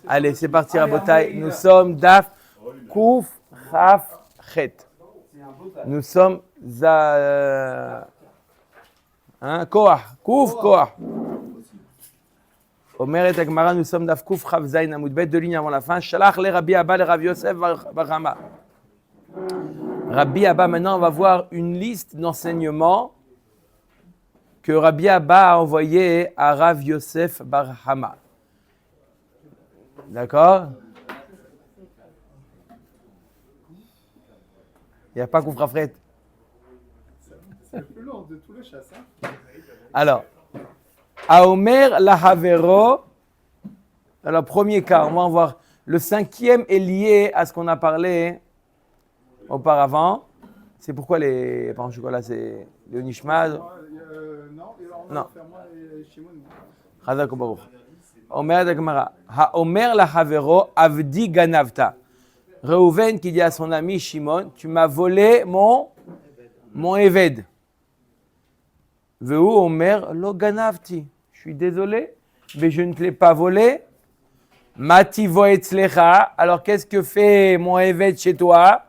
Allez, c'est parti, Rabotai. Nous sommes Daf Kouf Chaf Chet. Nous sommes Koach. Kouf Koach. Omer et Agmara, nous sommes Daf Kouf Chaf Zayin Amoud Bet, deux lignes avant la fin. Shalach le Rabbi Abba le Rav Yosef bar Hama. Rabbi Abba, maintenant on va voir une liste d'enseignements que Rabbi Abba a envoyé à Rav Yosef bar Hama. D'accord? Il n'y a pas Koufra Fret. C'est le plus long de tous les chasses. Hein? Alors, Aomer Lahavero. Alors, premier cas, on va voir. Le cinquième est lié à ce qu'on a parlé auparavant. C'est pourquoi les pains au chocolat, c'est le Nishmad. Non, on va faire moi et Shimon. Chazak Baruch. Omer Dagmara. Haomer Lahavero Avdi Ganavta. Reuven qui dit à son ami Shimon, tu m'as volé mon Eved. Veu Omer lo ganavti. Je suis désolé, mais je ne te l'ai pas volé. Mati voetzlecha. Alors qu'est-ce que fait mon Eved chez toi?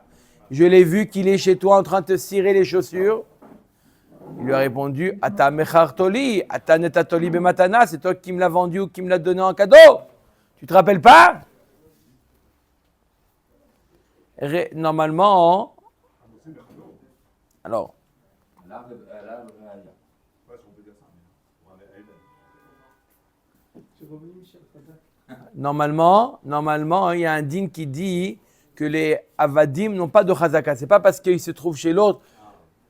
Je l'ai vu qu'il est chez toi en train de te cirer les chaussures. Il lui a répondu, Ata mechartoli, ata netatoli bematana. C'est toi qui me l'as vendu ou qui me l'as donné en cadeau. Tu te rappelles pas? Normalement, alors, normalement, il y a un din qui dit que les avadim n'ont pas de chazaka. C'est pas parce qu'ils se trouvent chez l'autre,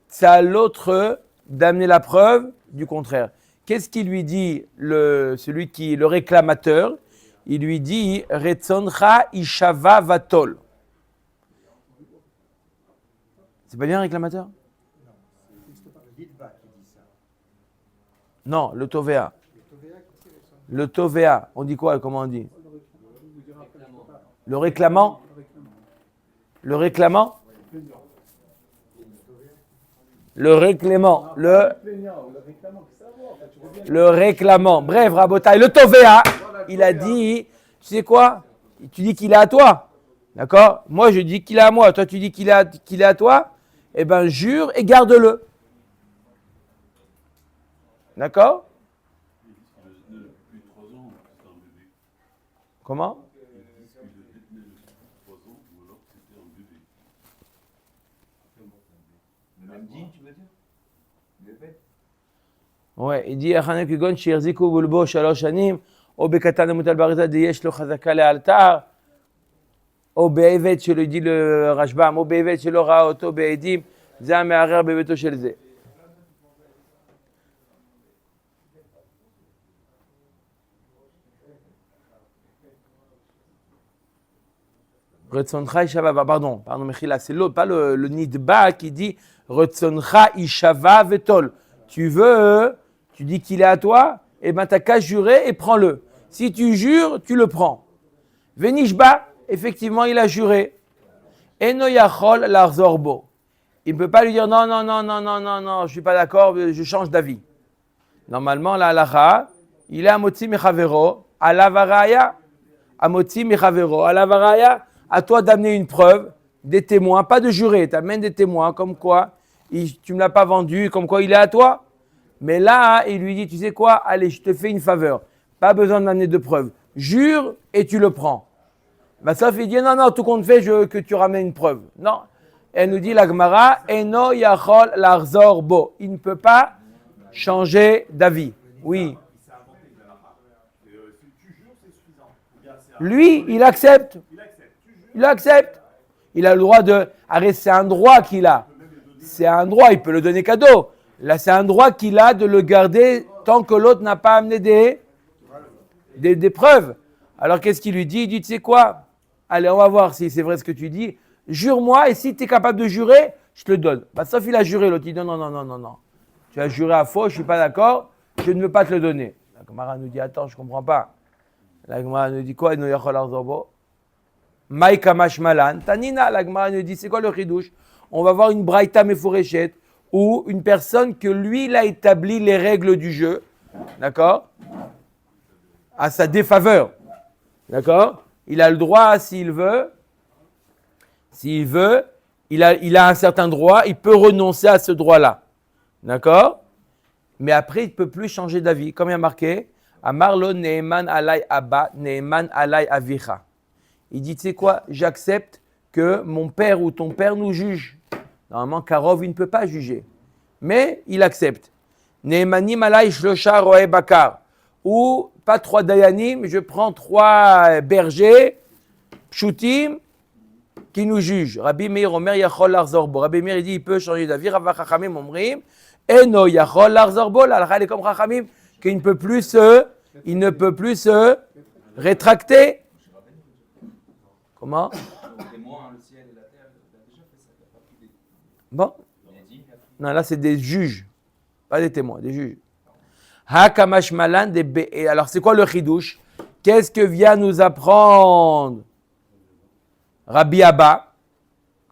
c'est à l'autre d'amener la preuve du contraire. Qu'est-ce qu'il lui dit le réclamateur? Il lui dit Retzoncha ishava vatol. C'est pas bien un réclamateur? Non, le Tovea. Le Tovea, on dit quoi? Comment on dit? Le réclamant? Le réclamant? Le réclamant. Le réclamant. Bref, Rabotai, le Tovea, il a dit, tu sais quoi? Tu dis qu'il est à toi. D'accord? Moi, je dis qu'il est à moi. Toi, tu dis qu'il est à toi. Eh bien, jure et garde-le. D'accord? Comment? Ouais, il dit Achane Kugon Shirziku Bulbo Shalosh Shanim, O Bekatan Mutal Bariza de Yesh Lo Chazaka Le Altar, O Be'evet, je le dis le Rashbam, O Be'evet, je le Raoto Be'edim, Zah Me'arer Be'beto Shelze. Retzoncha Ishava, pardon, Mechila, c'est l'autre, pas le Nidba qui dit Retzoncha Ishava Vetol. Tu dis qu'il est à toi, et ben t'as qu'à jurer et prends-le. Si tu jures, tu le prends. Venishba, effectivement, il a juré. Eno Yachol Larzorbo. Il ne peut pas lui dire non, je ne suis pas d'accord, je change d'avis. Normalement, la halacha, il est à Motzi Mechavero, à l'Avaraya. À Motzi Mechavero, à l'Avaraya. À toi d'amener une preuve, des témoins, pas de jurer, tu amènes des témoins, comme quoi tu ne me l'as pas vendu, comme quoi il est à toi. Mais là, il lui dit, tu sais quoi, allez, je te fais une faveur, pas besoin d'amener de preuves. Jure et tu le prends. Ben, sauf il dit, non, tout compte fait, je veux que tu ramènes une preuve. Non. Elle nous dit, la Gemara, Eno Yachol Larzor Bo. Il ne peut pas changer d'avis. Oui. Lui, il accepte. Il accepte. Il a le droit de... Arrête, c'est un droit qu'il a. C'est un droit, il peut le donner cadeau. Là, c'est un droit qu'il a de le garder tant que l'autre n'a pas amené des preuves. Alors, qu'est-ce qu'il lui dit? Il dit, tu sais quoi? Allez, on va voir si c'est vrai ce que tu dis. Jure-moi, et si tu es capable de jurer, je te le donne. Bah, sauf il a juré, l'autre il dit, non. Tu as juré à faux, je ne suis pas d'accord, je ne veux pas te le donner. La Gemara nous dit, attends, je ne comprends pas. La Gemara nous dit quoi? Maïka Mashmalan, Tanina, la Gemara nous dit, c'est quoi le chidouche? On va voir une braïta meforeshet, ou une personne que lui, il a établi les règles du jeu, d'accord? À sa défaveur. D'accord? Il a le droit, s'il veut, il a un certain droit, il peut renoncer à ce droit-là. D'accord? Mais après, il ne peut plus changer d'avis. Comme il y a marqué, Amarlo Neeman alay Abba, Neeman alay Avicha. Il dit, tu sais quoi, j'accepte que mon père ou ton père nous juge. Normalement, Karov, il ne peut pas juger. Mais il accepte. Neemanim alay Shlosha Roe Bakar. Ou pas 3 dayanim, je prends 3 bergers, pshutim, qui nous jugent. Rabbi Meir Omer Yachol Larzorbo. Rabbi Meir il dit il peut changer d'avis. Rav Chachamim Omrim Eno Yachol Larzorbo. La halakha est comme Chachamim qu'il ne peut plus se rétracter. Comment? Bon. Non, là c'est des juges, pas des témoins, des juges. Hakamash Malan des B. Alors c'est quoi le chidouche? Qu'est-ce que vient nous apprendre Rabbi Abba?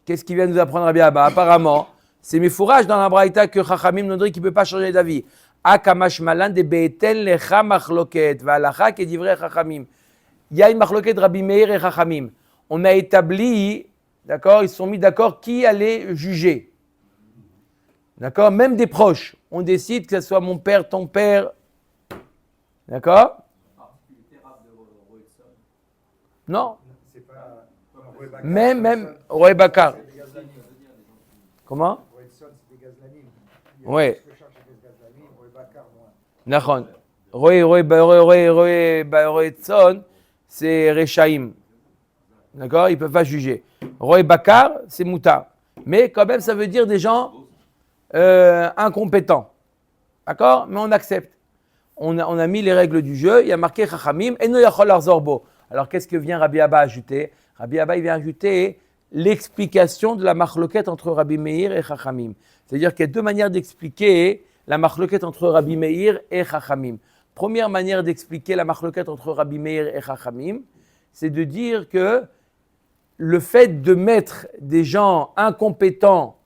Qu'est-ce qu'il vient nous apprendre Rabbi Abba? Apparemment, c'est mes fourrages dans la braïta que Chachamim nous dit qu'il ne peut pas changer d'avis. Hakamash Malan des Be'eten lecha machloket v'alacha kedivrei Chachamim. Il y a une machloket Rabbi Meir et Chachamim. On a établi, d'accord, ils se sont mis d'accord qui allait juger. D'accord? Même des proches. On décide que ce soit mon père, ton père. D'accord? Non. Même Roé Bakar. Comment? Oui. Nachon. Roé Tson, c'est Rechaim. D'accord? Ils ne peuvent pas juger. Roé Bakar, c'est Mouta. Mais quand même, ça veut dire des gens incompétents. D'accord? Mais on accepte. On a mis les règles du jeu. Il y a marqué Chachamim. Eno Yachol Larzorbo. Alors, qu'est-ce que vient Rabbi Abba ajouter? Rabbi Abba, il vient ajouter l'explication de la machloket entre Rabbi Meir et Chachamim. C'est-à-dire qu'il y a 2 manières d'expliquer la machloket entre Rabbi Meir et Chachamim. Première manière d'expliquer la machloket entre Rabbi Meir et Chachamim, c'est de dire que le fait de mettre des gens incompétents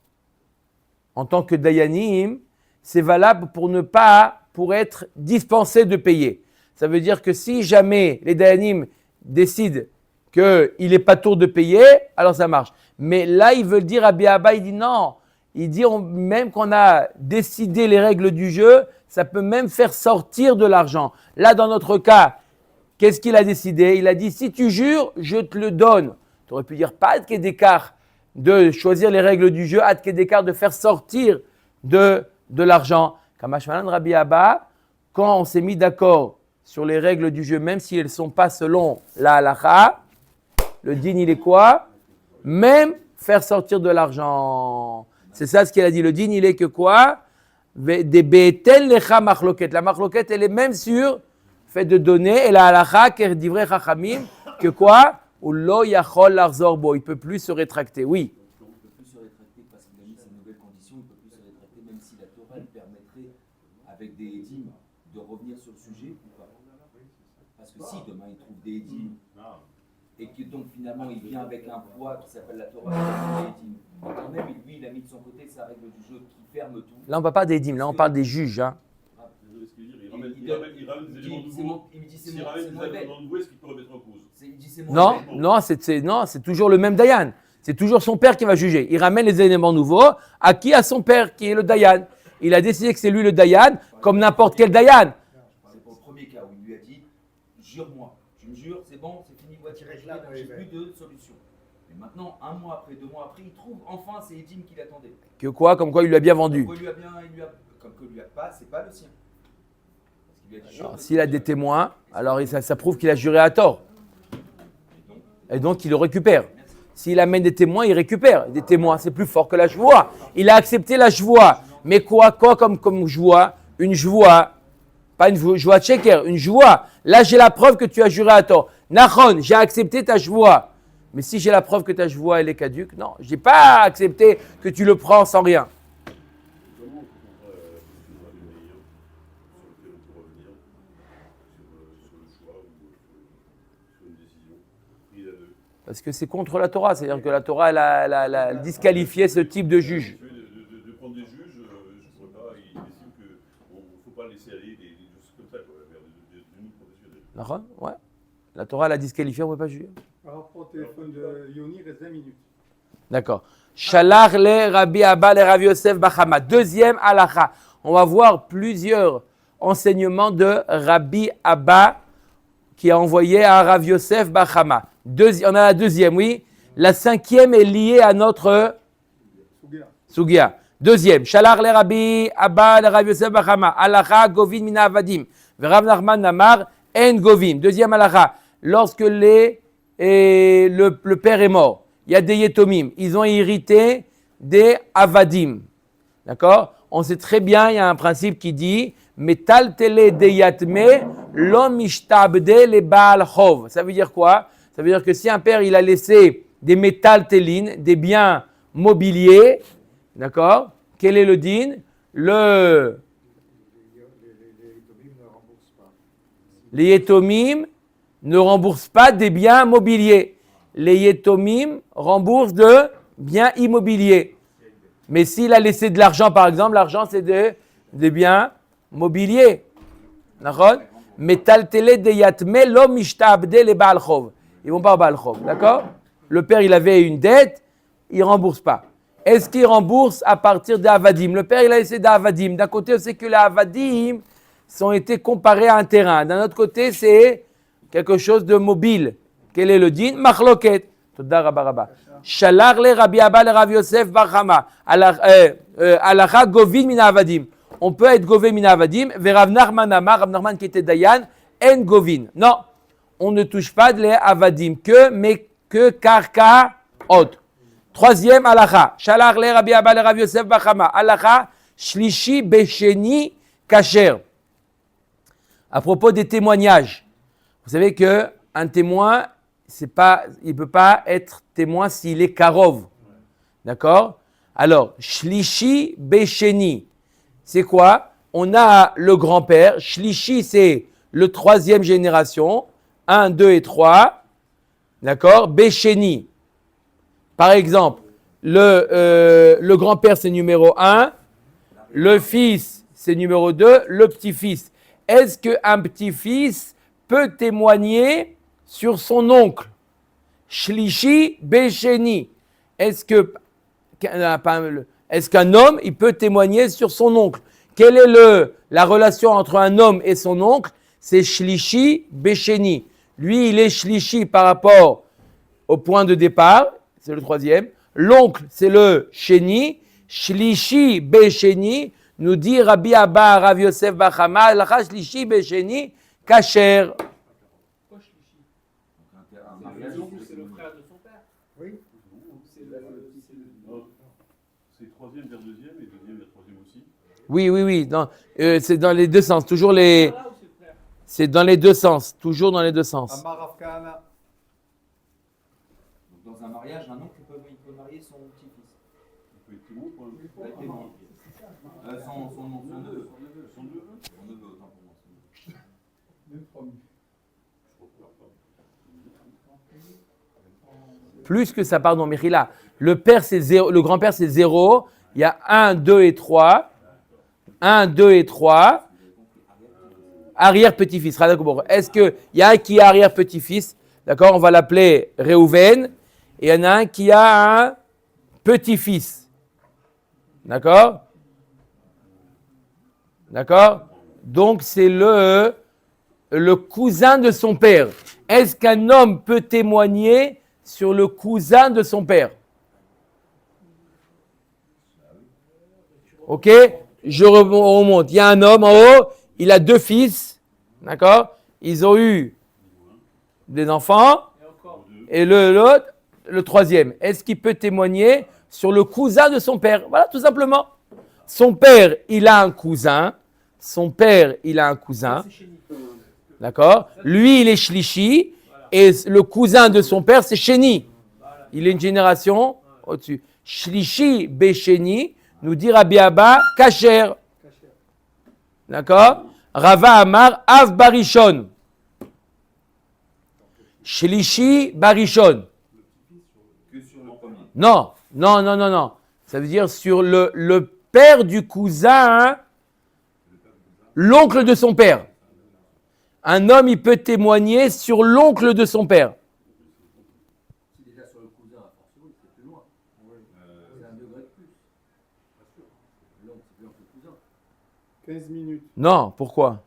en tant que dayanim, c'est valable pour être dispensé de payer. Ça veut dire que si jamais les dayanim décident qu'il n'est pas tour de payer, alors ça marche. Mais là, ils veulent dire, Rabbi Abba, il dit non. Il dit, même qu'on a décidé les règles du jeu, ça peut même faire sortir de l'argent. Là, dans notre cas, qu'est-ce qu'il a décidé? Il a dit, si tu jures, je te le donne. Tu aurais pu dire, pas de d'écart de choisir les règles du jeu, à d'écart de faire sortir de l'argent. Kamash Malan Rabbi Abba, quand on s'est mis d'accord sur les règles du jeu, même si elles ne sont pas selon la halakha, le din il est quoi? Même faire sortir de l'argent. C'est ça ce qu'il a dit. Le din il est que quoi? Des be'etel lecha machloket. La machloket elle est même sur fait de donner et la halakha qu'est divrei chachamim que quoi? Ou lo yachol larzorbo. Il ne peut plus se rétracter. Oui. Il ne peut plus se rétracter parce qu'il a mis ces nouvelles conditions. Il ne peut plus se rétracter même si la Torah lui permettrait avec des édimes de revenir sur le sujet ou pas. Parce que si demain il trouve des édimes et que donc finalement il vient avec un poids qui s'appelle la Torah, quand même lui il a mis de son côté sa règle du jeu qui ferme tout. Là on ne parle pas des dîmes, là on parle des juges. Hein. Il ramène des éléments nouveaux. S'il ramène des éléments nouveaux, est-ce qu'il peut remettre en cause? Non, c'est toujours le même Dayan. C'est toujours son père qui va juger. Il ramène les éléments nouveaux. À qui? À son père qui est le Dayan. Il a décidé que c'est lui le Dayan, comme n'importe quel Dayan. C'est pour le premier cas où il lui a dit jure-moi. Tu me jures, c'est bon, c'est fini, voici réglé, j'ai plus de solution. Mais maintenant, 1 mois après, 2 mois après, il trouve enfin ces édimes qu'il attendait. Que quoi? Comme quoi il lui a bien vendu. Comme que lui a pas, c'est pas le sien. S'il a des témoins, alors ça prouve qu'il a juré à tort. Et donc il le récupère. S'il amène des témoins, il récupère. Des témoins, c'est plus fort que la chevoie. Il a accepté la chevoie. Mais quoi comme chevoie? Une chevoie. Pas une chevoie tchéker, une chevoie. Là, j'ai la preuve que tu as juré à tort. Nachon, j'ai accepté ta chevoie. Mais si j'ai la preuve que ta chevoie, elle est caduque, non. Je n'ai pas accepté que tu le prends sans rien. Comment on peut positionner les meilleurs sur lequel on peut revenir sur le choix ou sur une décision prise à 2? Parce que c'est contre la Torah. C'est-à-dire que la Torah, elle a disqualifié ce type de juge. De prendre des juges, je ne pourrais pas. Il estime qu'il ne faut pas laisser aller des choses comme ça, quoi, vers des professionnels. Ouais. La Torah l'a disqualifié, on ne peut pas juger. Alors, pour le téléphone de Yoni, il reste 20 minutes. D'accord. Shalach le Rabbi Abba le Rav Yosef Bachama. Deuxième halakha. On va voir plusieurs enseignements de Rabbi Abba qui a envoyé à Rav Yosef Bachama. On a la deuxième, oui. La cinquième est liée à notre Sugia. Deuxième. Shalach le Rabbi Abba le Rav Yosef Bachama. Halakha govin mina avadim. Rav Nachman namar en govim. Deuxième halakha. Lorsque le père est mort, il y a des yetomim. Ils ont hérité des avadim. D'accord? On sait très bien, il y a un principe qui dit Metal tele de yatme lo mishtabde le baal chov. Ça veut dire quoi? Ça veut dire que si un père il a laissé des métal telin, des biens mobiliers, d'accord? Quel est le din? Les yetomim ne remboursent pas des biens mobiliers. Les yetomim remboursent de biens immobiliers. Mais s'il a laissé de l'argent, par exemple, l'argent c'est des biens mobiliers. D'accord? Metal tele de yatme lo mishtabde le baal chov. Ils vont pas au baal chov, d'accord? Le père il avait une dette, il rembourse pas. Est-ce qu'il rembourse à partir des avadim? Le père il a laissé des avadim. D'un côté on sait que les avadim ont été comparés à un terrain. D'un autre côté c'est quelque chose de mobile. Quel est le din? Machloket. Toda rabba rabba. Shalach le Rabbi Abba le Rav Yosef Bachama. Halakha govin mina avadim. On peut être gové mina avadim. Rav Nachman amar, Rav Nachman qui était dayan, en govin. Non, on ne touche pas les avadim mais que karka ot. Troisième halakha. Shalach le Rabbi Abba le Rav Yosef Bachama. Halakha shlishi besheni kasher. À propos des témoignages. Vous savez que un témoin, il ne peut pas être témoin s'il est karov. D'accord? Alors, shlishi besheni, c'est quoi? On a le grand-père. Shlishi, c'est le troisième génération. 1, 2 et 3. D'accord? Besheni. Par exemple, le grand-père, c'est numéro 1. Le fils, c'est numéro 2. Le petit-fils. Est-ce qu'un petit-fils peut témoigner sur son oncle? Shlishi besheni. Est-ce qu'un homme, il peut témoigner sur son oncle? Quelle est la relation entre un homme et son oncle? C'est shlishi besheni. Lui, il est shlishi par rapport au point de départ, c'est le troisième. L'oncle, c'est le sheni. Shlishi besheni, nous dit Rabbi Abba Rav Yosef Bachama, lacha shlishi besheni kasher. C'est le frère de son père. Oui. C'est troisième vers deuxième et deuxième vers troisième aussi. Oui. C'est dans les deux sens. Toujours les. C'est dans les deux sens. Toujours dans les deux sens. Amar Rav Kahana. Donc, dans un mariage, un oncle peut marier son petit-fils. Il peut être témoin pour un Il peut être témoin. Son neveu. Son neveu, autant pour moi. Même promu. Plus que ça, pardon, Mechila. Le père, c'est 0. Le grand-père, c'est 0. Il y a 1, 2 et 3. 1, 2 et 3. Arrière-petit-fils. Est-ce qu'il y a un qui est arrière-petit-fils? D'accord, on va l'appeler Réhouven. Et il y en a un qui a un petit-fils. D'accord? Donc, c'est le cousin de son père. Est-ce qu'un homme peut témoigner sur le cousin de son père? Ok? Je remonte. Il y a un homme en haut, il a 2 fils. D'accord? Ils ont eu des enfants. Et l'autre, le troisième. Est-ce qu'il peut témoigner sur le cousin de son père? Voilà, tout simplement. Son père, il a un cousin. D'accord? Lui, il est shlishi. Et le cousin de son père, c'est Sheni. Il est une génération au-dessus. Shlishi besheni, nous dit Rabbi Abba, kasher. D'accord? Rava Amar, Av Barishon. Shlishi Barishon. Que sur le premier. Non. Ça veut dire sur le père du cousin, l'oncle de son père. Un homme, il peut témoigner sur l'oncle de son père. Si déjà sur le cousin, a fortiori, c'est plus loin. C'est un degré de plus. L'oncle, c'est plus un peu cousin. 15 minutes. Non, pourquoi?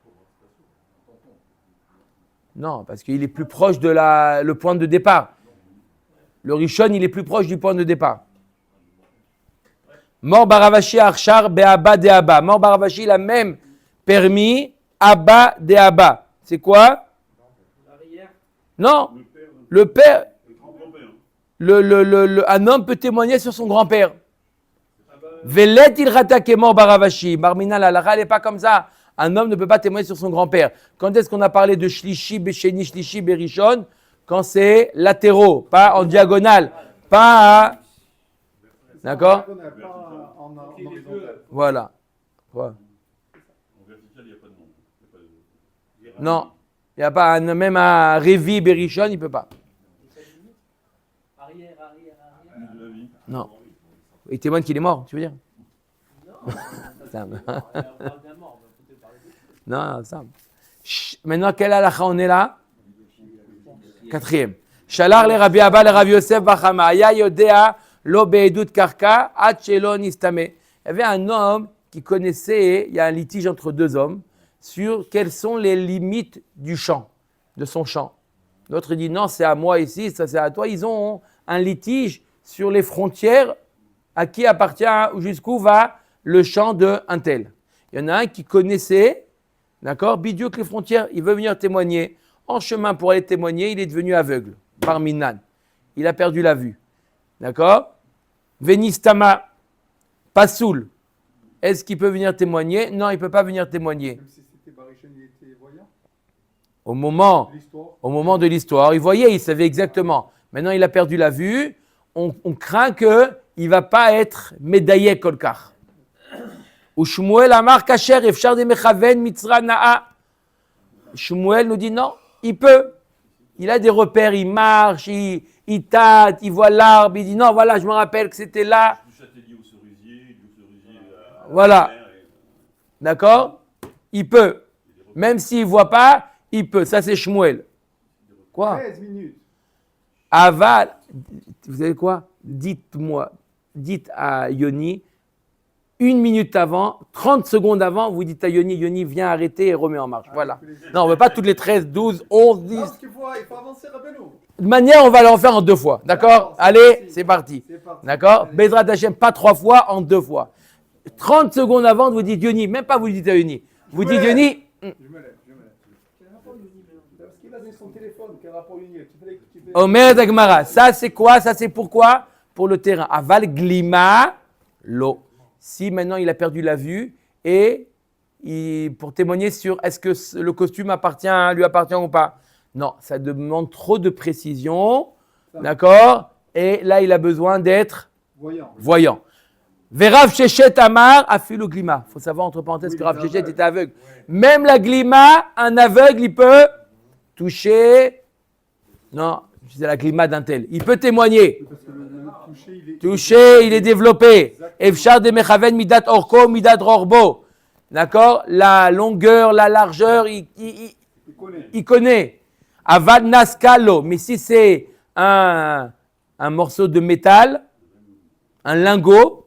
Non, parce qu'il est plus proche de le point de départ. Le Rishon, il est plus proche du point de départ. Mor Baravashi Archar Be'aba De'aba. Mor Baravashi, il a même permis Abba De'aba. C'est quoi? L'arrière. Non, Le père, le père, le grand-père. un homme peut témoigner sur son grand-père. Ah bah, Velet il ratake Mor Baravashi. Marmina, la halakha, elle n'est pas comme ça. Un homme ne peut pas témoigner sur son grand-père. Quand est-ce qu'on a parlé de Shlishi, Besheni, Shlishi, Berishon? Quand c'est latéraux, pas en diagonale, pas à... D'accord? On n'a pas en horizontal. Voilà. Quoi? En vertical, il n'y a pas de nom. Il y a pas de- Non, il n'y a pas, même à Révi, Berishon, il ne peut pas. arrière. De la vie. Non. Il témoigne qu'il est mort, tu veux dire? Ça me- On parle d'un mort, mais peut-être parler de Non, ça. Chut, maintenant, quelle halakha on est là? Quatrième. Shalar le Rabbi Abba le Rabbi Yosef Bachama. Aya yodea lo be'edut karka ad shelo nistame. Il y avait un homme qui connaissait, il y a un litige entre deux hommes, sur quelles sont les limites du champ, de son champ. L'autre dit non, c'est à moi ici, ça c'est à toi. Ils ont un litige sur les frontières, à qui appartient, jusqu'où va le champ d'un tel. Il y en a un qui connaissait, d'accord, Bidiouk les frontières, il veut venir témoigner. En chemin pour aller témoigner, il est devenu aveugle, par Minan. Il a perdu la vue. D'accord? Venistama, Pasoul. Est-ce qu'il peut venir témoigner? Non, il ne peut pas venir témoigner. Même si c'était Barichon, il était voyant. Au moment L'histoire. de l'histoire, il voyait, il savait exactement. Maintenant, il a perdu la vue. On craint qu'il ne va pas être médaillé kolkar. Ou Shmuel Amar Kacher, Efshar de Mechaven, Mitzra Na'a. Shmuel nous dit non, il peut. Il a des repères, il marche, il tâte, il voit l'arbre, il dit non, voilà, je me rappelle que c'était là. Du châtaignier au cerisier, du cerisier à Voilà. la mer et- D'accord? Il peut. Même s'il ne voit pas, il peut. Ça, c'est Shmuel. Quoi? 13 minutes. Aval, vous savez quoi? Dites-moi, dites à Yoni, 1 minute avant, 30 secondes avant, vous dites à Yoni, Yoni, viens arrêter et remets en marche. Voilà. Non, on ne veut pas toutes les 13, 12, 11, 10. Non, parce qu'il faut avancer, Rabbeinu. De manière, on va l'en faire en 2 fois. D'accord? D'accord, c'est Allez, parti. c'est parti. C'est parti. D'accord? Allez. Bezrat Hashem, pas 3 fois, en 2 fois. 30 secondes avant, vous dites Yoni, même pas vous dites à Yoni. Vous dites Ouais. Yoni, Je me lève. Quel rapport Yoni maintenant? Parce qu'il a donné son téléphone. Quel rapport Yoni? Omer Dagmara. Ça, c'est quoi? Ça, c'est pourquoi? Pour le terrain. Aval glima, l'eau. Si maintenant il a perdu la vue et pour témoigner sur est-ce que le costume lui appartient ou pas. Non, ça demande trop de précision. D'accord? Et là, il a besoin d'être Voyant. voyant. Verav Shechet Amar afilu glima. Il faut savoir entre parenthèses Oui, que Rav il est Shechet aveugle. était aveugle. Même la glima, un aveugle, il peut toucher. Non, c'est la glima d'un tel. Il peut témoigner. Parce que le toucher, il est. Touché, il est développé. Efshar de Mechaven Midat Orko, Midat Rorbo. D'accord? La longueur, la largeur, Il connaît. il connaît. Avad Naskalo. Mais si c'est un morceau de métal, un lingot,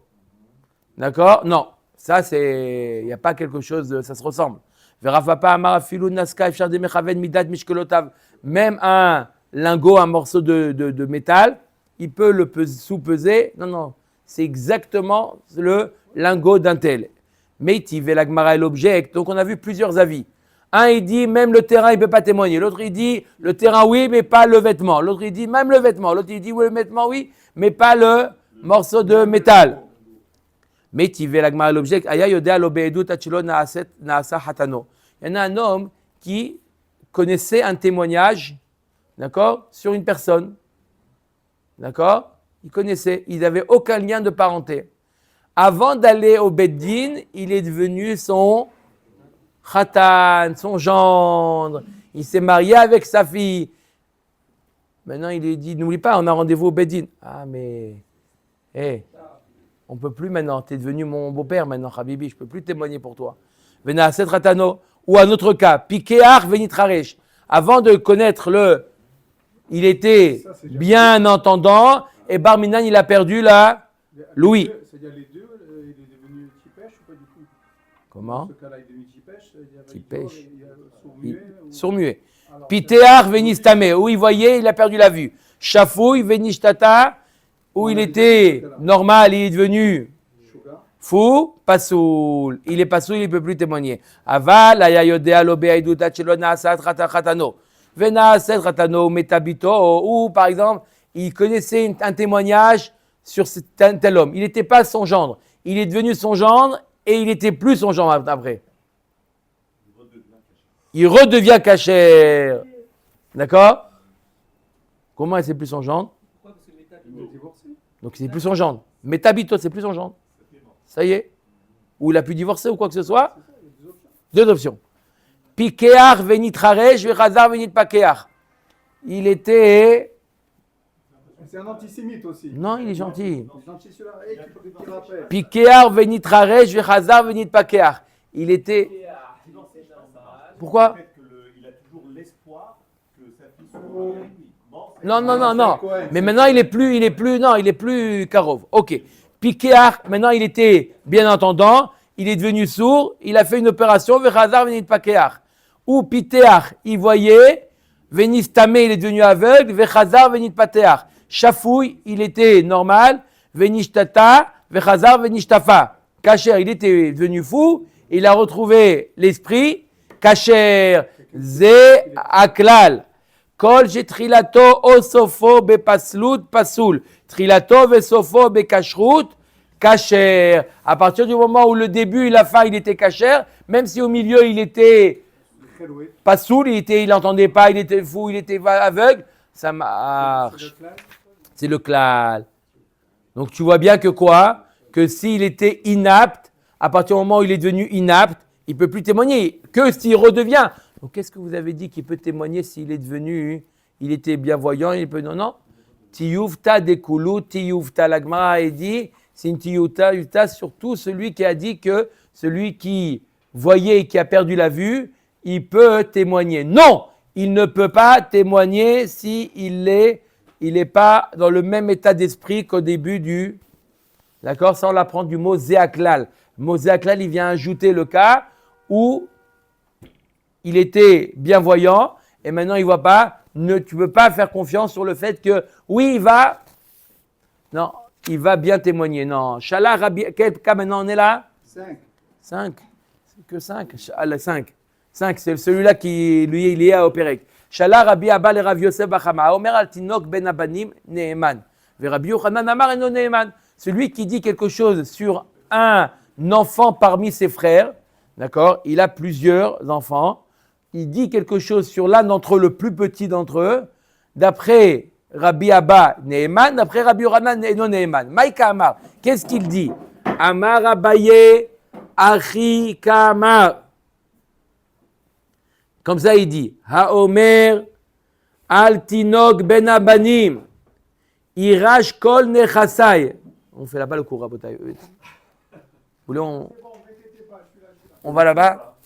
d'accord? Non. Ça, il n'y a pas quelque chose, ça se ressemble. Verafapa Amar Filou Naska, Efshar de Mechaven Midat Mishkelotav. Même un lingot, un morceau de métal, il peut le sous-peser. Non, c'est exactement le lingot d'un tel. Mais Tiv et l'Agmara et l'objet. Donc on a vu plusieurs avis. Un, il dit même le terrain, il ne peut pas témoigner. L'autre, il dit le terrain, oui, mais pas le vêtement. L'autre, il dit même le vêtement. L'autre, il dit oui, le vêtement, oui, mais pas le morceau de métal. Mais Tiv et l'Agmara et l'objet. Aya yodea lo be'edut achilo naasa hatano. Il y en a un homme qui connaissait un témoignage, d'accord, sur une personne. D'accord? Il connaissait, il n'avait aucun lien de parenté. Avant d'aller au Beddin, il est devenu son khatan, son gendre. Il s'est marié avec sa fille. Maintenant, il lui dit, n'oublie pas, on a rendez-vous au Beddin. Ah, mais, on ne peut plus maintenant. Tu es devenu mon beau-père maintenant, Habibi, je ne peux plus témoigner pour toi. Venaaset ratano, Ou un autre cas, Pikeach Venitraresh. Avant de connaître il était Ça, c'est déjà bien entendant, et Barminan, il a perdu l'ouïe. C'est-à-dire les deux, il est devenu Tipèche ou pas du tout? Comment? Dans ce cas-là, il est devenu Tipèche, il y avait Tipèche. il y a sourd-muet, ou- Sourd-muet. Alors, Piteach Venistame, où il voyait, il a perdu la vue. Chafouille Venishtata, où il était normal, il est devenu Shuga. fou, pasoul. Il est pasoul, il ne peut plus témoigner. Aval, ayayodea lobeaïdouta chelona asat ratachatano. Vena asat ratano metabito. Ou par exemple, il connaissait un témoignage sur un tel homme. Il n'était pas son gendre. Il est devenu son gendre et il n'était plus son gendre après. Il redevient cachère. D'accord? Comment c'est plus son gendre? Pourquoi? Parce que métal, Il est divorcé. Donc c'est plus son gendre. Mais Tabito, c'est plus son gendre. Ça y est. Ou il a pu divorcer ou quoi que ce soit. C'est ça, il y a deux options. Deux options. Pikeach venit traresh, vechazar venit pakeach. Il était. C'est un antisémite aussi. Non, il est gentil. Il est gentil celui-là. Et qui rappelle. Pikeach venit traresh, vechazar venit pakeach. Il était. Pourquoi? Il a toujours l'espoir que sa fille soit avec lui. Non. Mais maintenant, il est plus Karov. Ok. Pikeach, maintenant, il était bien entendant. Il est devenu sourd. Il a fait une opération. Vechazar venit pakeach. Ou Piteach, il voyait. Venistame, il est devenu aveugle. Vechazar venit pateach. Chafouille, il était normal. Venishtata, vechazar venishtafa. Kacher, il était devenu fou. Il a retrouvé l'esprit. Kacher, ze aklal. Kol shetrilato osofo bepaslut pasoul. Trilato vesofo bekashrut kasher. À partir du moment où le début et la fin il était kasher, même si au milieu il était Kheloué. pasoul, il n'entendait pas, il était fou, il était aveugle, ça marche. C'est le klal. Donc tu vois bien que quoi? Que s'il était inapte, à partir du moment où il est devenu inapte, il ne peut plus témoigner. Que s'il redevient. Donc qu'est-ce que vous avez dit qu'il peut témoigner s'il est devenu, il était bien voyant, il peut non. Tiyuvta dekulu, tiyuvta l'agmara a dit, c'est une tiyuvta surtout celui qui a dit que celui qui voyait et qui a perdu la vue, il peut témoigner. Non, il ne peut pas témoigner s'il n'est pas dans le même état d'esprit qu'au début du... D'accord? Ça, on l'apprend du mot zéaklal. Le mot zéaklal, il vient ajouter le cas où il était bien voyant et maintenant il ne voit pas. Tu ne peux pas faire confiance sur le fait que, oui, il va... Non, il va bien témoigner. Non. Shala Rabbi... Quel cas maintenant on est là? 5. 5. C'est que 5. 5, c'est celui-là qui, lui, il est à Opérek. Shala Rabbi Abba le Rav Yosef Bachama. Omer al Tinok ben Abanim Neeman. Ve Rabbi Yochanan Amar eno Neeman. Celui qui dit quelque chose sur un enfant parmi ses frères, d'accord? Il a plusieurs enfants. Il dit quelque chose sur l'un d'entre eux, le plus petit d'entre eux. D'après Rabbi Abba Neeman, d'après Rabbi Yochanan eno Neeman. Maïka Amar. Qu'est-ce qu'il dit? Amar Abaye Achi Kamar. Comme ça, il dit, Haomer al Tinok ben Abanim, Irash kol nechasai. On fait là-bas le cours, Rabotai. Vous voulez, on va là-bas.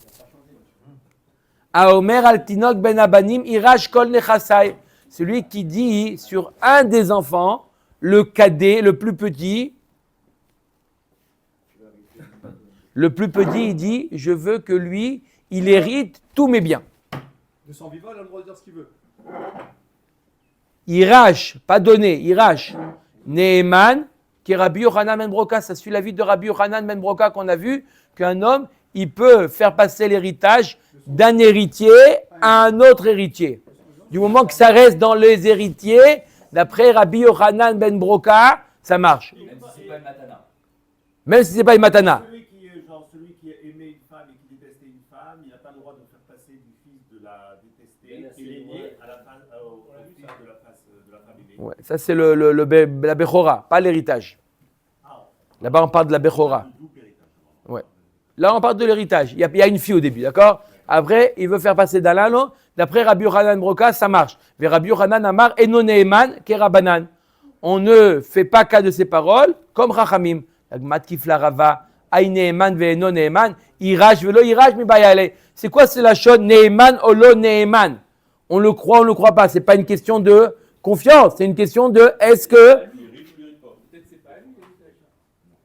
Haomer al Tinok ben Abanim, Irash kol nechasai. Celui qui dit sur un des enfants, le cadet, le plus petit, il dit, je veux que lui, il hérite tous mes biens. De son vivant, il a le droit de dire ce qu'il veut. Irash, pas donné, Irash. Neeman, qui est Rabbi Yochanan ben Broka, ça suit la vie de Rabbi Yochanan ben Broka qu'on a vu, qu'un homme, il peut faire passer l'héritage d'un héritier à un autre héritier. Du moment que ça reste dans les héritiers, d'après Rabbi Yochanan ben Broka, ça marche. Même si c'est pas une matana. Même si ce n'est pas une matana. Celui qui aimait une femme et qui détestait une femme, il n'a pas le droit de faire passer du fils de la détestée et l'aîné à la femme, au fils de la femme aimée. Ouais, ça, c'est la Bechora, pas l'héritage. Là-bas, on parle de la Bechora. Ouais. Là, on parle de l'héritage. Il y a une fille au début, d'accord? Après, il veut faire passer d'un à l'autre. D'après Rabbi Yochanan Broka, ça marche. Mais Rabbi Yochanan Amar, Eno Neeman, Kerabanan. On ne fait pas cas de ces paroles comme Rachamim. La Gmat Kifla Rava, Aïe Neeman ve'eno Neeman, Irash ve'lo Irash mi bayale. C'est quoi ce lachon Neeman olo Neeman? On le croit pas. C'est pas une question de confiance, c'est une question de est-ce que.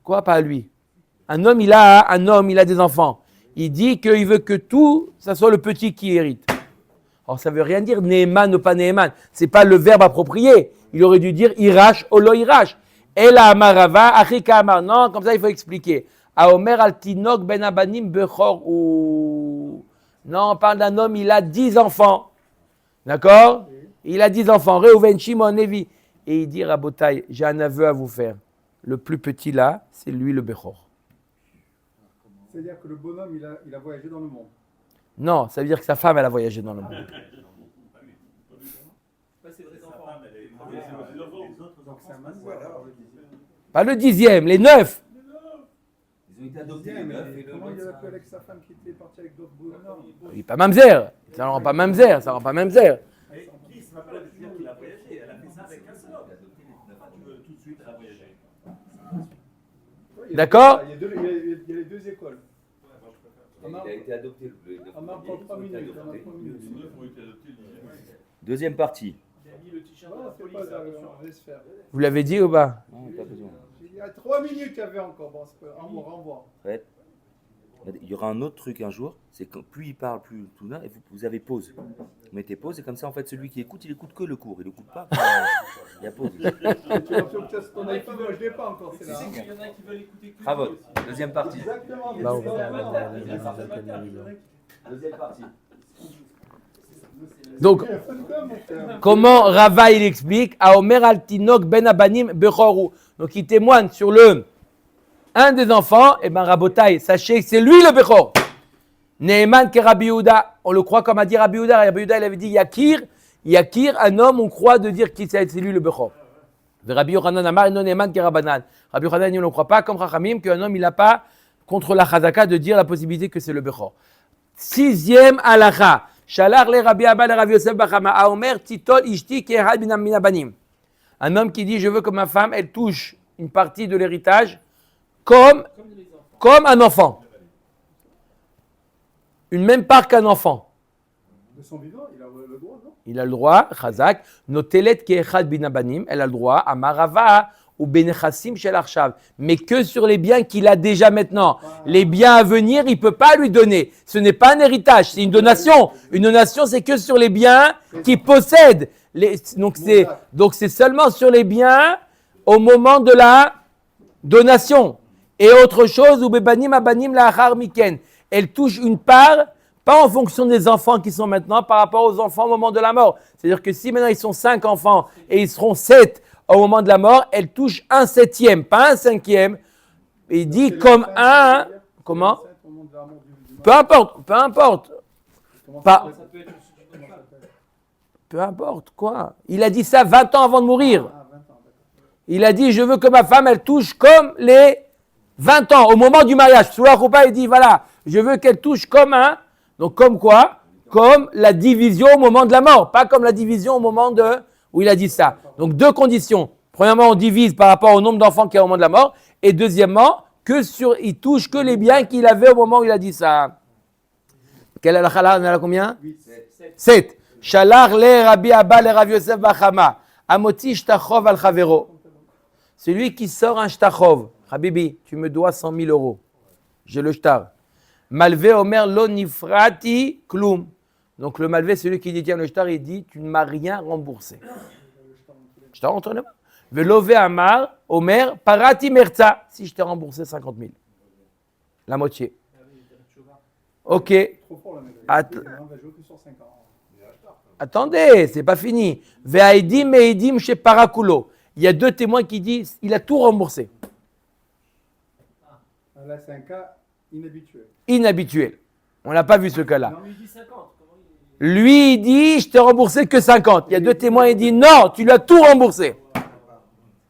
Quoi, pas à lui? Un homme, il a des enfants. Il dit qu'il veut que tout, ça soit le petit qui hérite. Alors, ça veut rien dire Neeman ou pas Neeman. C'est pas le verbe approprié. Il aurait dû dire Irash olo Irash. Ela amarava, achika amar. Non, comme ça, il faut expliquer. Aomer al tinok ben abanim bechor ou. Non, on parle d'un homme, il a 10 enfants. D'accord? Il a 10 enfants. Reuven, Shimon, Lévi. Et il dit, Rabotai, j'ai un aveu à vous faire. Le plus petit là, c'est lui le bechor. C'est-à-dire que le bonhomme, il a voyagé dans le monde. Non, ça veut dire que sa femme, elle a voyagé dans le monde. Donc c'est un manouar. Pas le 10e, les 9. Ils ont été adoptés les neuf et le Comment il a pu avec sa femme qui était partie avec d'autres bonhommes? Il n'est pas mamzer. Ça ne rend pas mamzer. Ça rend pas mamzer. Qui se rappelle de dire qu'il a voyagé? Elle a fait ça avec un seul homme. Tu veux tout de suite, elle a voyagé. D'accord? Il y a les deux écoles. Il a été adopté. On a encore 3 minutes. On a 3 minutes. Les 9 ont été adoptés le 10e. Deuxième partie. Il a mis le t-shirt de Non, la c'est police. pas grave, attention. on laisse faire. Vous l'avez dit ou pas? Non, pas besoin. Il y a 3 minutes qu'il y avait encore. Bon, c'est pas grave. Renvoie. Ouais. Il y aura un autre truc un jour, c'est que plus il parle, plus tout là, et vous avez pause. Vous mettez pause, et comme ça, en fait, celui qui écoute, il écoute que le cours, il écoute pas. Il y a pause. Tu vas que tu as ton iPhone, moi je l'ai pas encore. Tu C'est là. sais qu'il y en a qui veulent écouter que Bravo. lui aussi. Deuxième partie. Exactement. Bah, on c'est va- ça. Deuxième partie. Donc, Il y a pas de com, mon frère. comment Rava il explique à Omer al Tinok ben Abanim Bechoru. Donc il témoigne sur un des enfants, et ben Rabotai, sachez que c'est lui le Bechor. Neeman ke Rabbi Yehuda, on le croit comme a dit Rabbi Yehuda. Rabbi Yehuda il avait dit Yakir, un homme, on croit de dire que c'est lui le Bechor. Rabbi Yochanan Amar non Neeman ke Rabbanan. Rabbi Yochanan il ne croit pas comme Chachamim qu'un homme il n'a pas contre la Chazaka de dire la possibilité que c'est le Bechor. 6e halacha. Shalach le Rabbi Abba le Rabbi Yosef Bachama Aomer Titol Ishti Kehad Binam Minabanim. Un homme qui dit je veux que ma femme elle touche une partie de l'héritage comme un enfant. Une même part qu'un enfant. De son vivant, il a le droit, non? Il a le droit, Chazak, Notelet Kehad Binabanim, elle a le droit à Marava ou Benechassim Shel Arshav, mais que sur les biens qu'il a déjà maintenant. Les biens à venir, il ne peut pas lui donner. Ce n'est pas un héritage, c'est une donation. Une donation, c'est que sur les biens qu'il possède. Donc c'est seulement sur les biens au moment de la donation. Et autre chose, ou Bebanim Abanim Lachar Miken. Elle touche une part, pas en fonction des enfants qui sont maintenant, par rapport aux enfants au moment de la mort. C'est-à-dire que si maintenant ils sont 5 enfants et ils seront 7 au moment de la mort, elle touche 1/7, pas 1/5. Et il dit comme un. Comment? Peu importe. Pas, Ça peut être aussi une autre femme. peu importe, quoi. Il a dit ça 20 ans avant de mourir. Il a dit, je veux que ma femme, elle touche comme les 20 ans, au moment du mariage. Sous la roupa, il dit, voilà, je veux qu'elle touche comme un. Donc, comme quoi? Comme la division au moment de la mort, pas comme la division au moment où il a dit ça. Donc, 2 conditions. Premièrement, on divise par rapport au nombre d'enfants qu'il y a au moment de la mort. Et deuxièmement, il touche que les biens qu'il avait au moment où il a dit ça. Quelle est la chala? On a combien? 7. Shalach le Rabbi Abba le Rabbi Yosef Bachama. Amoti shtachov al chavero. Celui qui sort un shtachov. Habibi, tu me dois 100 000 euros. J'ai le shtar. Malvé Omer lo nifrati klum. Donc le malvé, celui qui détient le shtar, il dit, tu ne m'as rien remboursé. Shtar entre les mains. Velové Amar, Omer, parati merza. Si je t'ai remboursé 50 000. La moitié. Ok. Trop fort, la médaille. Att- On va jouer que sur 5 ans. Attendez, c'est pas fini. Ve'aidim eidim chez Parakulo. Il y a 2 témoins qui disent, il a tout remboursé. Là, c'est un cas inhabituel. Inhabituel. On n'a pas vu ce cas-là. Non, mais il dit 50. Comment il... Lui, il dit, je t'ai remboursé que 50. Il y a 2 témoins, il dit, non, tu l'as tout remboursé.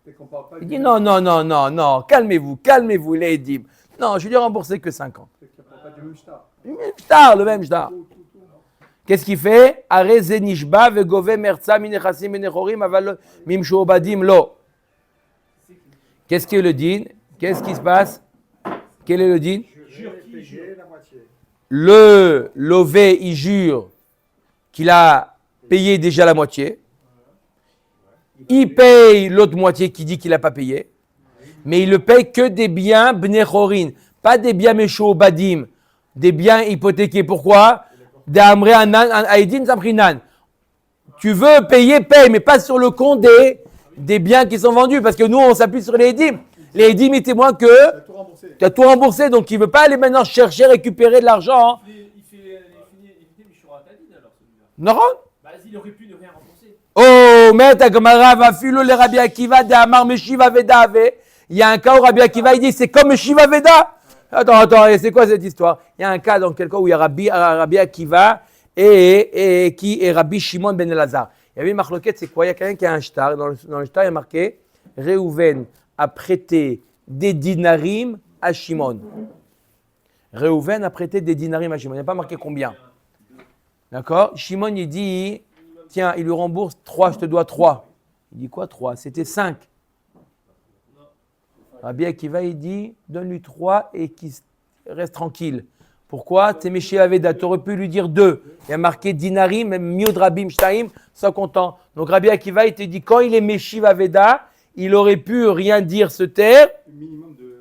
C'est qu'on parle pas Il dit, non, calmez-vous, les Edim. Non, je lui ai remboursé que 50. C'est qu'on parle pas du même shtar. Le même shtar. Tout. Qu'est-ce qu'il fait? Are zenishba vegove merza minechasim minechorim aval mimshu obadim lo. Qu'est-ce qu'il le dit? Qu'est-ce qui se passe? Quel est le din? Jure qui jure. la moitié. Le lové, il jure qu'il a payé déjà la moitié. Il paye l'autre moitié qui dit qu'il n'a pas payé. Mais il ne paye que des biens bnechorin, pas des biens méchaux badim, des biens hypothéqués. Pourquoi? Tu veux payer, paye, mais pas sur le compte des biens qui sont vendus. Parce que nous, on s'appuie sur les édimes. Les édimes, ils témoignent que tu as tout remboursé. Donc, il ne veut pas aller maintenant chercher, récupérer de l'argent. Il fait Mishura Tadin alors celui-là. Non? Bah, il aurait pu ne rien rembourser. Oh, mais ta Gemara va filer les Rabbi Akiva de Amar Meshiva Veda Ave. Il y a un cas où Rabbi Akiva il dit c'est comme Meshiva Veda. Attends, c'est quoi cette histoire? Il y a un cas dans quel cas où il y a Rabbi Akiva et Rabbi Shimon ben Elazar. Il y avait une marloquette, c'est quoi? Il y a quelqu'un qui a un shtar. Dans le shtar, il y a marqué Réhouven a prêté des dinarim à Shimon. Réhouven a prêté des dinarim à Shimon. Il n'y a pas marqué combien. D'accord? Shimon, il dit tiens, il lui rembourse 3, je te dois 3. Il dit quoi 3? C'était 5. Rabbi Akiva, il dit donne-lui 3 et qu'il reste tranquille. Pourquoi? C'est Meshiva Veda. Tu aurais pu lui dire 2. Il y a marqué dinarim, même miod rabim shtaim, sois content. Donc Rabbi Akiva, il te dit quand il est Meshiva Veda, il aurait pu rien dire, se taire. Minimum de.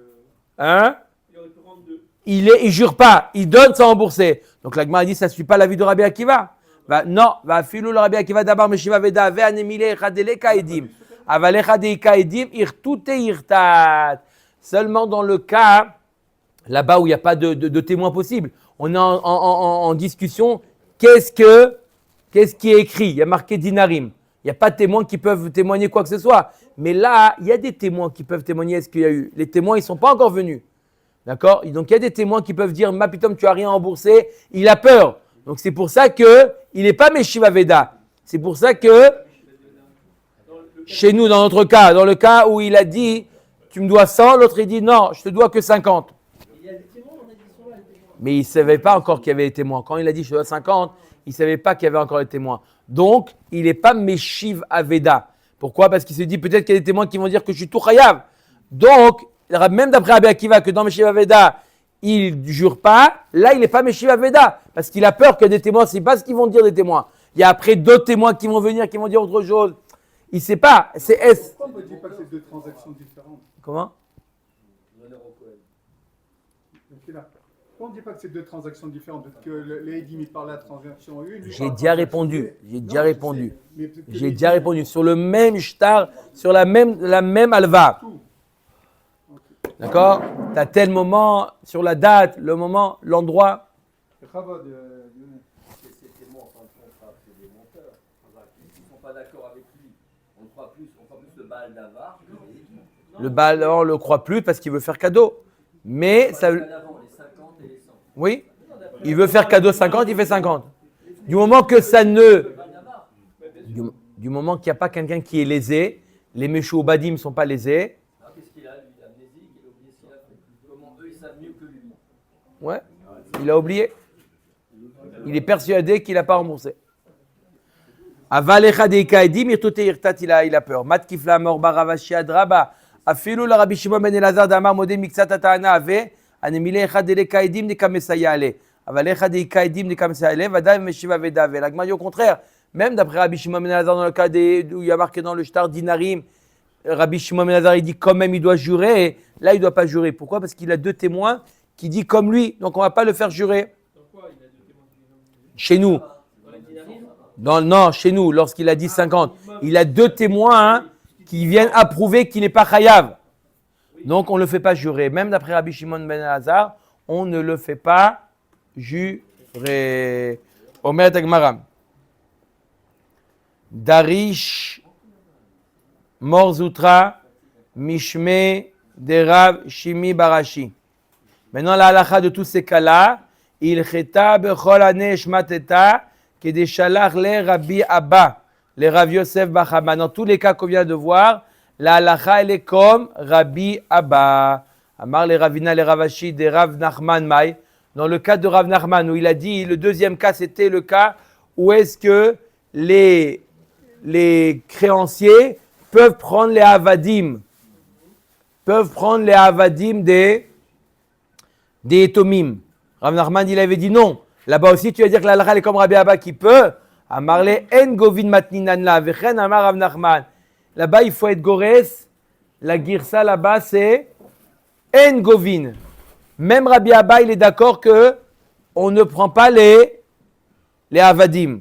Hein? Il aurait pu rendre 2. Il jure pas, il donne sans rembourser. Donc la Gemara dit ça ne suit pas l'avis de Rabbi Akiva. Non, va filou le Rabbi Akiva d'abord Meshiva Veda ve anemile chadele kaedim. Avale chadei kaedim irtute irtat. Seulement dans le cas là-bas où il n'y a pas de témoin possible. On est en discussion. Qu'est-ce qui est écrit? Il y a marqué dinarim. Il n'y a pas de témoins qui peuvent témoigner quoi que ce soit. Mais là, il y a des témoins qui peuvent témoigner ce qu'il y a eu. Les témoins, ils ne sont pas encore venus. D'accord? Donc, il y a des témoins qui peuvent dire, ma pitom, tu n'as rien remboursé. Il a peur. Donc, c'est pour ça qu'il n'est pas Meshiva Veda. C'est pour ça que, chez nous, dans notre cas, dans le cas où il a dit, tu me dois 100, l'autre, il dit, non, je te dois que 50. Mais il ne savait pas encore qu'il y avait des témoins. Quand il a dit, je te dois 50, il ne savait pas qu'il y avait encore des témoins. Donc, il n'est pas Meshiv Aveda. Pourquoi? Parce qu'il se dit peut-être qu'il y a des témoins qui vont dire que je suis tout chayav. Donc, même d'après Rabbi Akiva, que dans Meshiv Aveda, il ne jure pas, là, il n'est pas Meshiv Aveda. Parce qu'il a peur que des témoins, ce n'est pas ce qu'ils vont dire des témoins. Il y a après d'autres témoins qui vont venir, qui vont dire autre chose. Il ne sait pas. C'est S. Pourquoi on ne dit pas que c'est deux transactions différentes? Comment? Pourquoi on ne dit pas que c'est deux transactions différentes? Que les Edim ils parlent de la transaction 1. J'ai déjà répondu. J'ai déjà répondu. Sur le même shtar, sur la même alva. D'accord? Tu as tel moment, sur la date, le moment, l'endroit. Ces témoins, en fin de contrat, c'est des menteurs. Ils ne sont pas d'accord avec lui. On croit plus le Baal d'Avar. Le Baal, on ne le croit plus parce qu'il veut faire cadeau. Mais ça. Les 50 et les 100. Oui? Il veut faire cadeau 50, il fait 50. Du moment que ça ne. Du moment qu'il n'y a pas quelqu'un qui est lésé, les méchants badim ne sont pas lésés. Alors qu'est-ce qu'il a, lui? Il est amnésique, il a oublié ce qu'il a fait. Comment eux, ils savent mieux que lui? Ouais, il a oublié. Il est persuadé qu'il n'a pas remboursé. Avalecha deikaedim irtute irtat, il a peur. Mat kifla mor baravashi adraba. Afilu la Rabbi Shimon ben Elazar damar modé mixat atana ave. Anemile echad deikaedim nekamesaya ale. Avalecha deikaedim nekamesaya ale. Vadav meshiva vedave. La Gemara dit au contraire. Même d'après Rabbi Shimon ben Elazar dans le cas où il y a marqué dans le shtar dinarim, Rabbi Shimon ben Elazar il dit quand même il doit jurer. Et là il ne doit pas jurer. Pourquoi? Parce qu'il a deux témoins qui disent comme lui. Donc on ne va pas le faire jurer. Chez nous. Non, chez nous, lorsqu'il a dit 50. Il a deux témoins qui viennent approuver qu'il n'est pas chayav. Donc, on ne le fait pas jurer. Même d'après Rabbi Shimon ben Elazar, on ne le fait pas jurer. Omer Tagmaram. Darish Morzoutra Mishme Derav Shimi Barashi. Maintenant, la halakha de tous ces cas-là, il cheta bechol aneh shmateta kedeshalach le Rabbi Abba, le Rav Yosef Bachama. Dans tous les cas qu'on vient de voir, la halakha elle est comme Rabbi Abba. Amar le Ravina le Ravashi de Rav Nachman Mai. Dans le cas de Rav Nachman, où il a dit, le deuxième cas, c'était le cas où est-ce que les créanciers peuvent prendre les avadim, des des Etomim. Rav Nachman, il avait dit non. Là-bas aussi, tu vas dire que la halakha elle est comme Rabbi Abba qui peut. Amarle en govin matninan la vechen amar Rav Nachman. Là-bas, il faut être gores. La girsa là-bas, c'est en govin. Même Rabbi Abba, il est d'accord que on ne prend pas les avadim.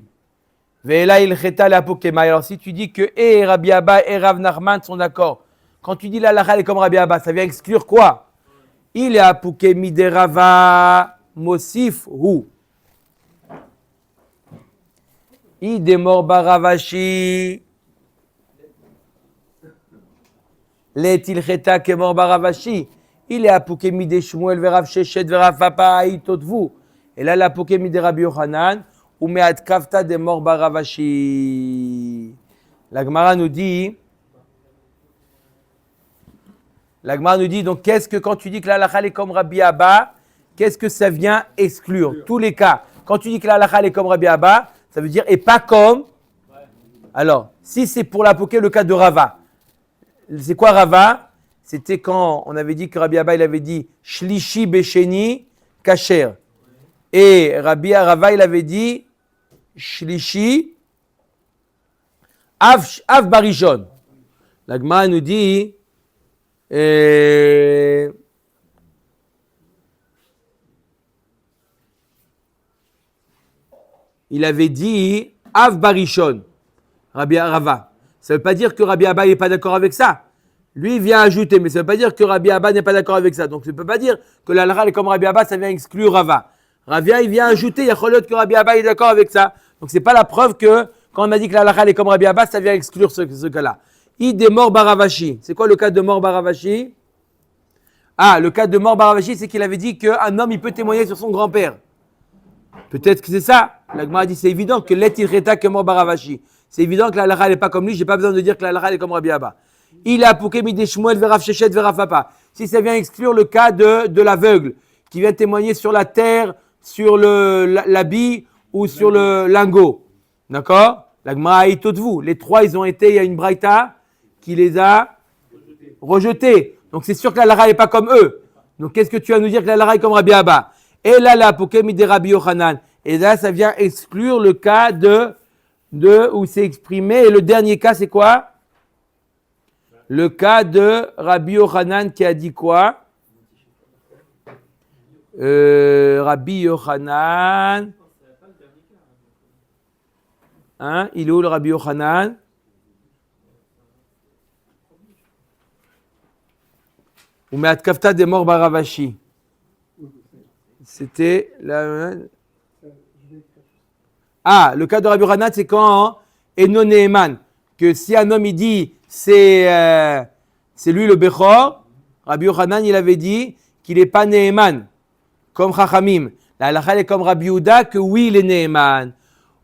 Ve'ela ilcheta la pokema. Alors si tu dis que et Rabbi Abba et Rav Nachman sont d'accord, quand tu dis la halakha elle est comme Rabbi Abba, ça vient exclure quoi? Il est à pokemi de Rava mosif hu. Il est mort baravashi. Les tilcheta ke mort baravashi. Il est à pokemi de Shmuel verav sheshet verav papa itotvu. Et là la pokemi de Rabbi Yochanan. Ou me'at kafta de mort baravashi. La Gemara nous dit, donc qu'est-ce que quand tu dis que la halakha est comme Rabbi Abba, qu'est-ce que ça vient exclure? Tous les cas. Quand tu dis que la halakha est comme Rabbi Abba, ça veut dire et pas comme. Alors, si c'est pour l'appoquer le cas de Rava, c'est quoi Rava? C'était quand on avait dit que Rabbi Abba il avait dit shlishi besheni kasher. Et Rabbi Rava, il avait dit Shlishi Av Barishon. La Gemara nous dit il avait dit Av Barishon, Rabbi Rava. Ça ne veut pas dire que Rabbi Abba n'est pas d'accord avec ça. Lui, il vient ajouter, mais ça ne veut pas dire que Rabbi Abba n'est pas d'accord avec ça. Donc, ça ne peut pas dire que la halakha est comme Rabbi Abba, ça vient exclure Rava. Ravia, il vient ajouter, il y a que Rabbi Abba est d'accord avec ça. Donc, ce n'est pas la preuve que, quand on a dit que la halakha est comme Rabbi Abba, ça vient exclure ce cas-là. Il est mort baravashi. C'est quoi le cas de mort baravashi? Ah, le cas de mort baravashi, c'est qu'il avait dit qu'un homme, il peut témoigner sur son grand-père. Peut-être que c'est ça. La Gemara a dit, c'est évident que l'etireta que mort baravashi. C'est évident que la halakha n'est pas comme lui, je n'ai pas besoin de dire que la halakha est comme Rabbi Abba. Il a pouké midé Shmuel verav sheshet verav papa. Si ça vient exclure le cas de l'aveugle, qui vient témoigner sur la terre, sur l'habit ou sur le lingot. D'accord? La Gemara a itotvu. Les trois, ils ont été, il y a une braïta qui les a rejetés. Donc c'est sûr que la halakha n'est pas comme eux. Donc qu'est-ce que tu vas nous dire que la halakha est comme Rabbi Abba? Et là, la pokemi de Rabbi Yochanan. Et là, ça vient exclure le cas de où c'est exprimé. Et le dernier cas, c'est quoi? Le cas de Rabbi Yochanan qui a dit quoi? Rabbi Yochanan. Hein? Il est où le Rabbi Yochanan? Ou me'at kafta de mort baravashi. C'était la. Ah, le cas de Rabbi Yochanan, c'est quand Eno Neeman, que si un homme il dit c'est lui le Bechor, Rabbi Yochanan il avait dit qu'il n'est pas Neeman. Comme Chachamim. La halakha est comme Rabbi Yehuda que oui, il est Neeman.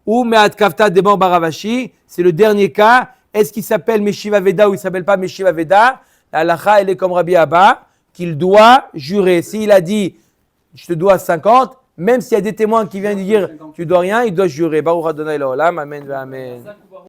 Ou Me'at Kafta de mort baravashi, c'est le dernier cas. Est-ce qu'il s'appelle Meshiva Veda ou il ne s'appelle pas Meshiva Veda? La halakha, elle est comme Rabbi Abba, qu'il doit jurer. S'il a dit, je te dois 50, même s'il y a des témoins qui viennent lui dire, tu dois rien, il doit jurer. Baruch Adonai L'Olam, Amen, Amen.